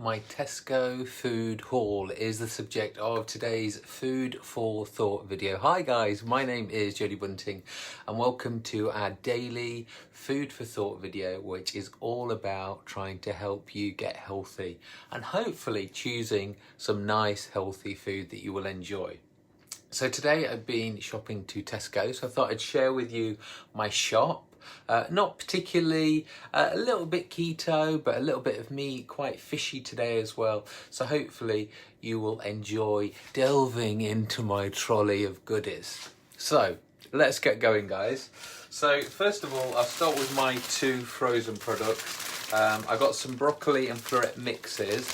My Tesco food haul is the subject of today's food for thought video. Hi guys, my name is Jody Bunting and welcome to our daily food for thought video, which is all about trying to help you get healthy and hopefully choosing some nice healthy food that you will enjoy. So today I've been shopping to Tesco, so I thought I'd share with you my shop. Not particularly, a little bit keto, but a little bit of meat, quite fishy today as well. So hopefully you will enjoy delving into my trolley of goodies. So let's get going, guys. So first of all, I'll start with my two frozen products. I got some broccoli and floret mixes.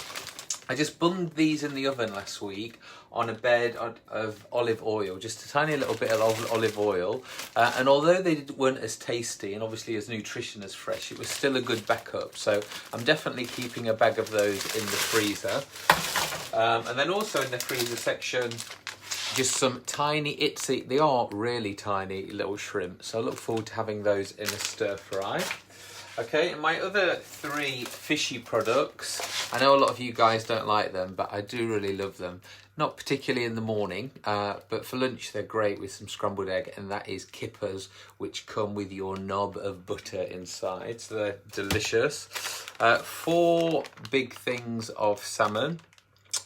I just bunged these in the oven last week on a bed of olive oil, just a tiny little bit of olive oil. And although they weren't as tasty and obviously as nutrition as fresh, it was still a good backup. So I'm definitely keeping a bag of those in the freezer. And then also in the freezer section, just some tiny itsy, they are really tiny little shrimp. So I look forward to having those in a stir fry. Okay, and my other three fishy products, I know a lot of you guys don't like them, but I do really love them. Not particularly in the morning, but for lunch they're great with some scrambled egg, and that is Kippers, which come with your knob of butter inside, so they're delicious. 4 big things of salmon,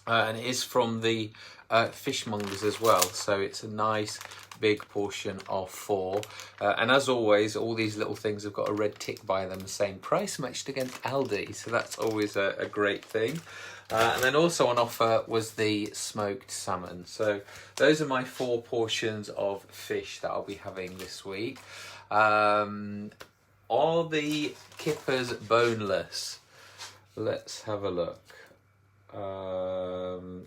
and it is from the fishmongers as well, so it's a nice big portion of 4, and as always all these little things have got a red tick by them saying price matched against Aldi, so that's always a great thing. And then also on offer was the smoked salmon. So those are my 4 portions of fish that I'll be having this week. Are the Kippers boneless? Let's have a look.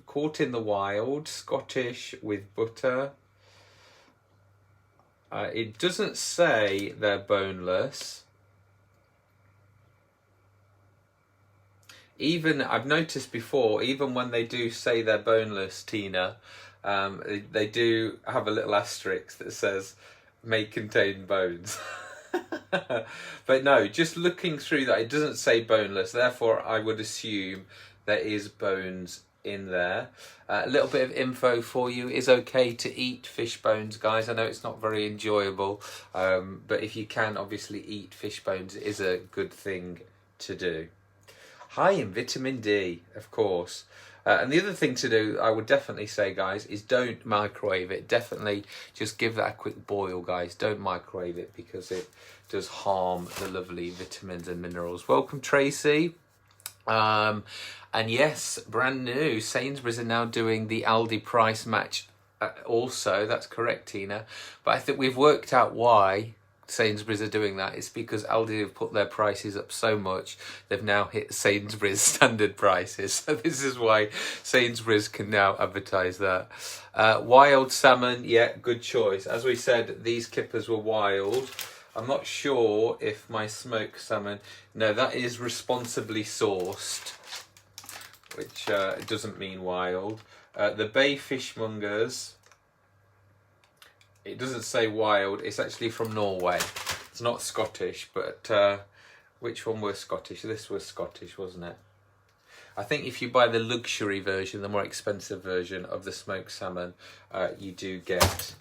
Caught in the wild, Scottish with butter. It doesn't say they're boneless. Even, I've noticed before, even when they do say they're boneless, Tina, they do have a little asterisk that says, may contain bones. But no, just looking through that, it doesn't say boneless, therefore I would assume there is bones in there. A little bit of info for you: it is okay to eat fish bones, guys. I know it's not very enjoyable, but if you can obviously eat fish bones, it is a good thing to do. High in vitamin D, of course. And the other thing to do, I would definitely say, guys, is don't microwave it. Definitely just give that a quick boil, guys. Don't microwave it because it does harm the lovely vitamins and minerals. Welcome, Tracy. And yes, brand new, Sainsbury's are now doing the Aldi price match also. That's correct, Tina. But I think we've worked out why Sainsbury's are doing that. It's because Aldi have put their prices up so much, they've now hit Sainsbury's standard prices. So this is why Sainsbury's can now advertise that. Wild salmon, yeah, good choice. As we said, these Kippers were wild. I'm not sure if my smoked salmon, no, that is responsibly sourced, which doesn't mean wild. The Bay Fishmongers, it doesn't say wild, it's actually from Norway. It's not Scottish, but which one was Scottish? This was Scottish, wasn't it? I think if you buy the luxury version, the more expensive version of the smoked salmon, you do get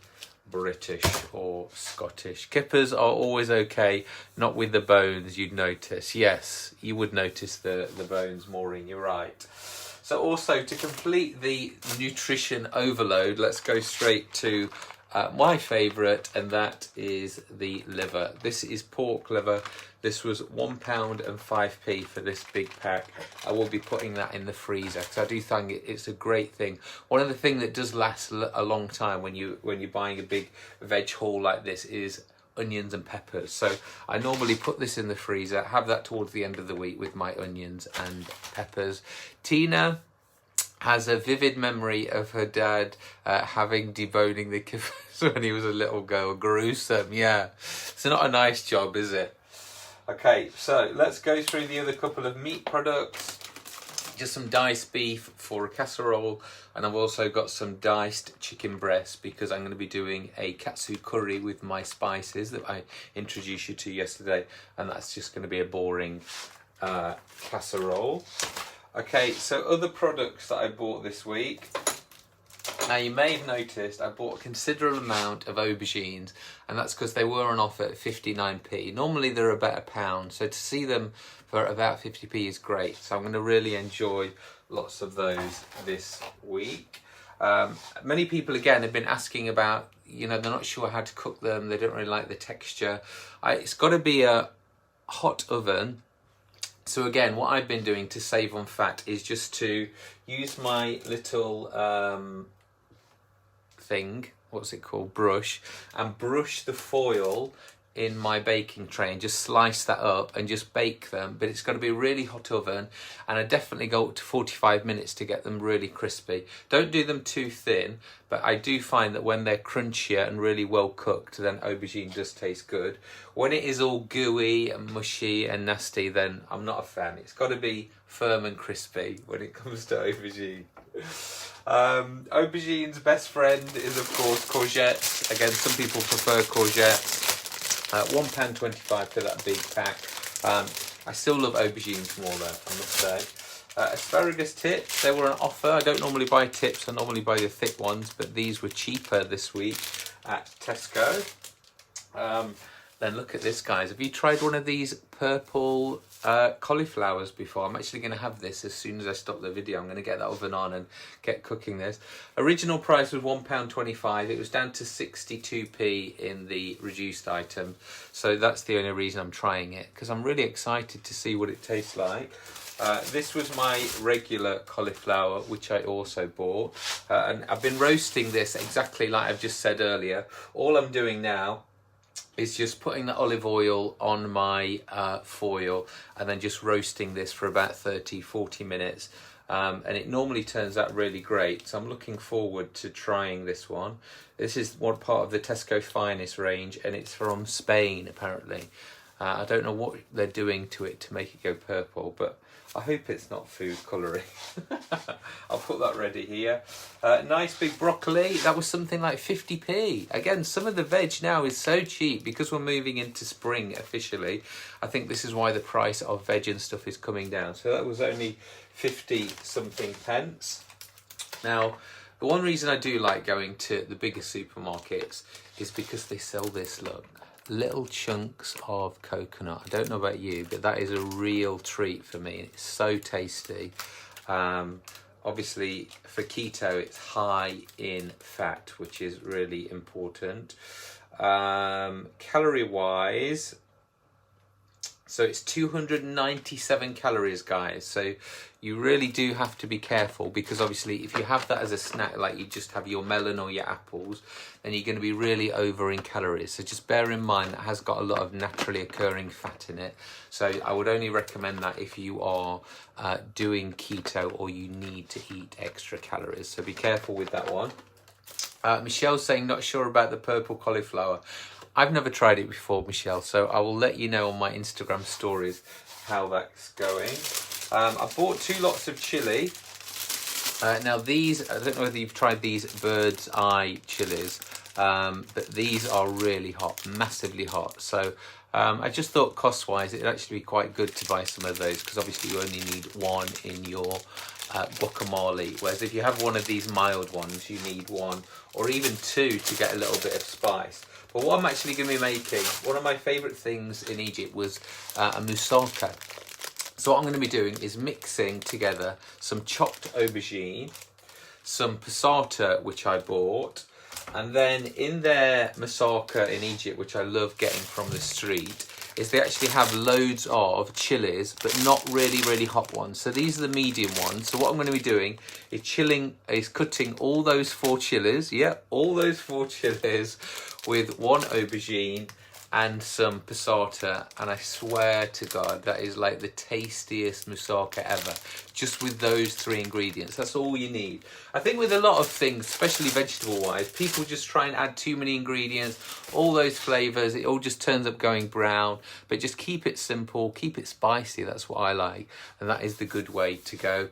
British or Scottish. Kippers are always okay, not with the bones, you'd notice. Yes, you would notice the bones, Maureen, you're right. So also, to complete the nutrition overload, let's go straight to my favourite, and that is the liver. This is pork liver. This was £1.05 for this big pack. I will be putting that in the freezer because I do think it's a great thing. One of the things that does last a long time when you're buying a big veg haul like this is onions and peppers. So I normally put this in the freezer, have that towards the end of the week with my onions and peppers. Tina has a vivid memory of her dad having deboning the kippers when he was a little girl. Gruesome, yeah. It's not a nice job, is it? Okay, so let's go through the other couple of meat products. Just some diced beef for a casserole, and I've also got some diced chicken breast because I'm going to be doing a katsu curry with my spices that I introduced you to yesterday, and that's just going to be a boring casserole. Okay, so other products that I bought this week. Now you may have noticed I bought a considerable amount of aubergines, and that's because they were on offer at 59p. Normally they're about £1, so to see them for about 50p is great. So I'm going to really enjoy lots of those this week. Many people again have been asking about, you know, they're not sure how to cook them, they don't really like the texture. It's got to be a hot oven. So again, what I've been doing to save on fat is just to use my little what's it called, brush, and brush the foil in my baking tray and just slice that up and just bake them. But it's got to be a really hot oven, and I definitely go up to 45 minutes to get them really crispy. Don't do them too thin, but I do find that when they're crunchier and really well cooked, then aubergine does taste good. When it is all gooey and mushy and nasty, then I'm not a fan. It's got to be firm and crispy when it comes to aubergine. Aubergine's best friend is of course courgettes. Again, some people prefer courgettes. £1.25 for that big pack. I still love aubergines more though, I must say. Asparagus tips, they were on offer. I don't normally buy tips, I normally buy the thick ones, but these were cheaper this week at Tesco. Then look at this, guys. Have you tried one of these purple cauliflowers before? I'm actually going to have this as soon as I stop the video. I'm going to get that oven on and get cooking this. Original price was £1.25. It was down to 62p in the reduced item. So that's the only reason I'm trying it, because I'm really excited to see what it tastes like. This was my regular cauliflower, which I also bought. And I've been roasting this exactly like I've just said earlier. All I'm doing now is just putting the olive oil on my foil and then just roasting this for about 30-40 minutes. And it normally turns out really great. So I'm looking forward to trying this one. This is one part of the Tesco Finest range, and it's from Spain apparently. I don't know what they're doing to it to make it go purple, but I hope it's not food colouring. I'll put that ready here. Nice big broccoli. That was something like 50p. Again, some of the veg now is so cheap because we're moving into spring officially. I think this is why the price of veg and stuff is coming down. So that was only 50 something pence. Now, the one reason I do like going to the bigger supermarkets is because they sell this, look. Little chunks of coconut. I don't know about you, but that is a real treat for me. It's so tasty. Obviously for keto it's high in fat, which is really important. Calorie wise, so it's 297 calories, guys. So you really do have to be careful, because obviously if you have that as a snack, like you just have your melon or your apples, then you're going to be really over in calories. So just bear in mind that has got a lot of naturally occurring fat in it. So I would only recommend that if you are doing keto or you need to eat extra calories. So be careful with that one. Michelle's saying not sure about the purple cauliflower. I've never tried it before, Michelle, so I will let you know on my Instagram stories how that's going. I bought 2 lots of chilli. Now these, I don't know whether you've tried these bird's eye chilies, but these are really hot, massively hot. So I just thought cost-wise it'd actually be quite good to buy some of those, because obviously you only need 1 in your guacamole, whereas if you have one of these mild ones you need 1 or even 2 to get a little bit of spice. But what I'm actually going to be making, one of my favourite things in Egypt was a moussaka. So what I'm going to be doing is mixing together some chopped aubergine, some passata which I bought, and then in their moussaka in Egypt, which I love getting from the street, is they actually have loads of chilies, but not really hot ones. So these are the medium ones. So what I'm going to be doing is cutting all those 4 chilies, all those 4 chilies with 1 aubergine and some passata, and I swear to God that is like the tastiest moussaka ever, just with those 3 ingredients. That's all you need. I think with a lot of things, especially vegetable wise, people just try and add too many ingredients, all those flavors, it all just turns up going brown. But just keep it simple, keep it spicy. That's what I like, and that is the good way to go.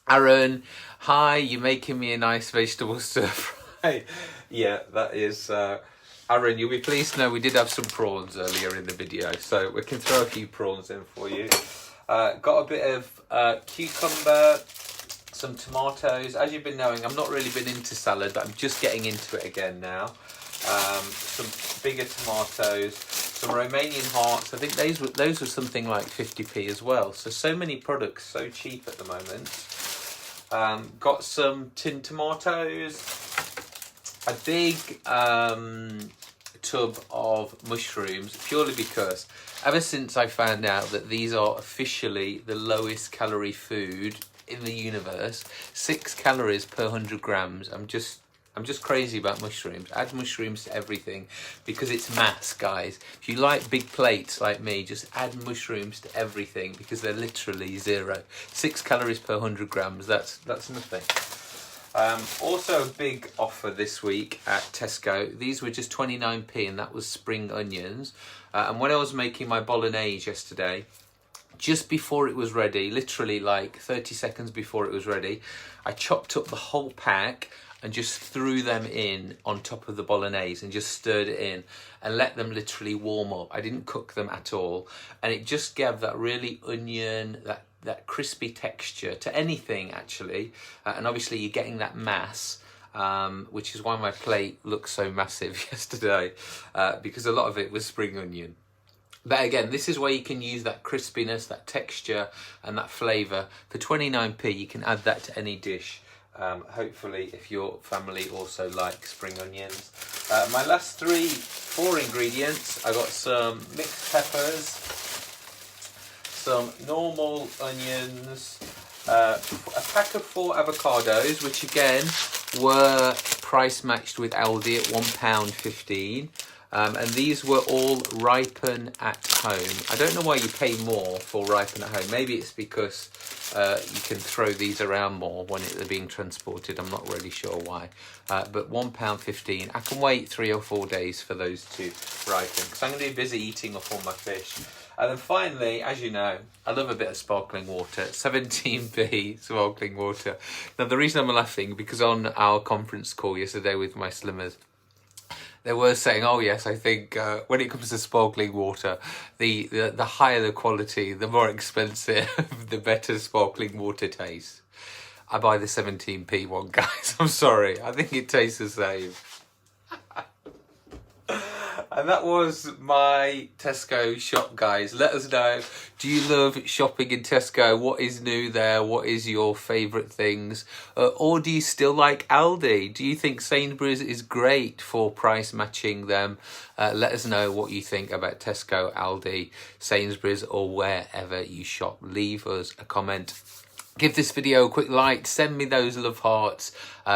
Aaron, hi, you're making me a nice vegetable stir fry. Yeah, that is Aaron, you'll be pleased to know we did have some prawns earlier in the video, so we can throw a few prawns in for you. Got a bit of cucumber, some tomatoes. As you've been knowing, I've not really been into salad, but I'm just getting into it again now. Some bigger tomatoes, some Romanian hearts. I think those were something like 50p as well. So many products, so cheap at the moment. Got some tin tomatoes, a big tub of mushrooms, purely because ever since I found out that these are officially the lowest calorie food in the universe, 6 calories per 100 grams, I'm just crazy about mushrooms. Add mushrooms to everything because it's mass, guys. If you like big plates like me, just add mushrooms to everything because they're literally 0. 6 calories per 100 grams, that's nothing. Also a big offer this week at Tesco. These were just 29p and that was spring onions. And when I was making my bolognese yesterday, just before it was ready, literally like 30 seconds before it was ready, I chopped up the whole pack and just threw them in on top of the bolognese and just stirred it in and let them literally warm up. I didn't cook them at all. And it just gave that really onion, that crispy texture to anything actually. And obviously you're getting that mass, which is why my plate looked so massive yesterday, because a lot of it was spring onion. But again, this is where you can use that crispiness, that texture and that flavour. For 29p, you can add that to any dish. Hopefully, if your family also likes spring onions. My last 4 ingredients, I got some mixed peppers, some normal onions, a pack of 4 avocados, which again were price matched with Aldi at £1.15. And these were all ripen at home. I don't know why you pay more for ripen at home. Maybe it's because you can throw these around more when they're being transported. I'm not really sure why. But £1.15. I can wait 3 or 4 days for those to ripen because I'm going to be busy eating up all my fish. And then finally, as you know, I love a bit of sparkling water. 17p sparkling water. Now the reason I'm laughing, because on our conference call yesterday with my slimmers, they were saying, oh yes, I think when it comes to sparkling water, the higher the quality, the more expensive, the better sparkling water tastes. I buy the 17p one, guys. I'm sorry. I think it tastes the same. And that was my Tesco shop, guys. Let us know. Do you love shopping in Tesco? What is new there? What is your favourite things? Or do you still like Aldi? Do you think Sainsbury's is great for price matching them? Let us know what you think about Tesco, Aldi, Sainsbury's, or wherever you shop. Leave us a comment. Give this video a quick like, send me those love hearts,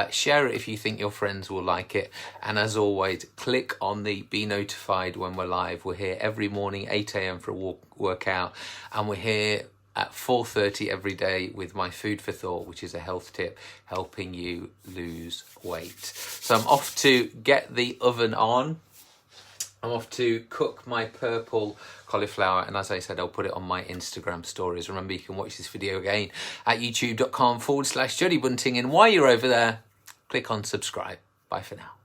share it if you think your friends will like it. And as always, click on the be notified when we're live. We're here every morning, 8 a.m. for a workout. And we're here at 4:30 every day with my food for thought, which is a health tip helping you lose weight. So I'm off to get the oven on. I'm off to cook my purple cauliflower, and as I said, I'll put it on my Instagram stories. Remember, you can watch this video again at youtube.com/Jodie Bunting, and while you're over there, click on subscribe. Bye for now.